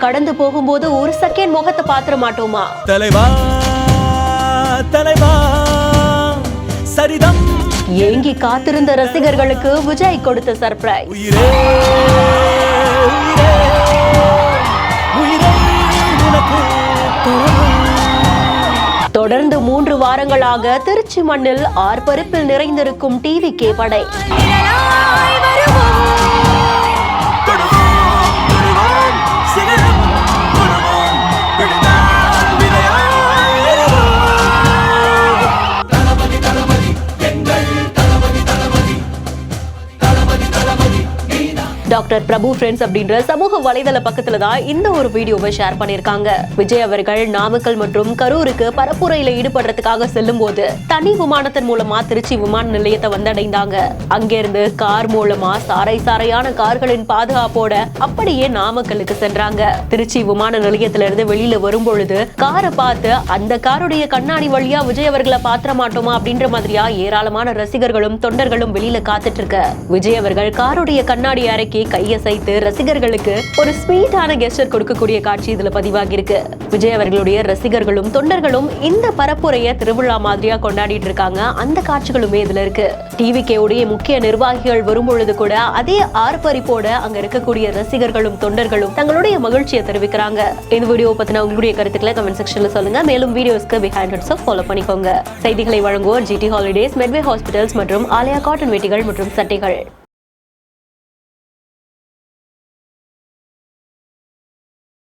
கடந்து போகும்போது ஒரு செகண்ட் முகத்தை பாத்திர மாட்டோமா? தலைவா தலைவா சரிதம். ஏங்கி காத்திருந்த ரசிகர்களுக்கு விஜய் கொடுத்த சர்ப்ரைஸ். உயிரே உயிரே உயிரே உனக்கு. தொடர்ந்து 3 வாரங்களாக திருச்சி மண்ணில் ஆர்ப்பரிப்பில் நிறைந்திருக்கும் டிவிகே படை. டாக்டர் பிரபு ஃப்ரெண்ட்ஸ் அப்படின்ற சமூக வலைதள பக்கத்துல தான் இந்த ஒரு வீடியோவை ஷேர் பண்ணிருக்காங்க. விஜய் அவர்கள் நாமக்கல் மற்றும் கரூருக்கு பரப்புரையில ஈடுபடுறதுக்காக செல்லும் போது தனி விமானத்தின் மூலமா திருச்சி விமான நிலையத்தை வந்தடைந்தாங்க. அங்கிருந்து கார் மூலமா சாறை சாறையான கார்களின் பாதுகாப்போட அப்படியே நாமக்கலுக்கு சென்றாங்க. திருச்சி விமான நிலையத்தில இருந்து வெளியில வரும் பொழுது காரை பார்த்து அந்த காருடைய கண்ணாடி வழியா விஜய் அவர்களை பாத்திர மாட்டோமா அப்படின்ற மாதிரியா ஏராளமான ரசிகர்களும் தொண்டர்களும் வெளியில காத்துட்டு இருக்க விஜய் அவர்கள் காருடைய கண்ணாடி அறைக்கு கையசைத்து ரசிகர்களுக்கு ஒரு ஸ்வீட்டான கெஸ்டர் கொடுக்கக்கூடிய காட்சி இதுல பதிவாகி இருக்கு. விஜய் அவர்களுடைய ரசிகர்களும் தொண்டர்களும் இந்த பரப்புரைய திருவிழா மாதிரியா கொண்டாடிட்டு இருக்காங்க. அந்த காட்சிகளுமே இதுல இருக்கு. டிவிகே உடைய முக்கிய நிர்வாகிகள் வரும்பொழுது கூட அதே ஆர்ப்பரிப்போட அங்க இருக்கக்கூடிய ரசிகர்களும் தொண்டர்களும் தங்களுடைய மகிழ்ச்சியை தெரிவிக்கிறாங்க. இந்த வீடியோ பத்தின உங்களுடைய கருத்துக்களை கமெண்ட் செக்ஷன்ல சொல்லுங்க. மேலும் வீடியோஸ்க்கு பிஹைண்ட் ஹெட்ஸ் ஃபாலோ பண்ணிக்கோங்க. செய்திகளை வழங்குவோர் ஜிடி ஹாலிடேஸ், மெட்வே ஹாஸ்பிட்டல்ஸ் மற்றும் ஆலயா காட்டன் வேட்டிகள் மற்றும் சட்டைகள்.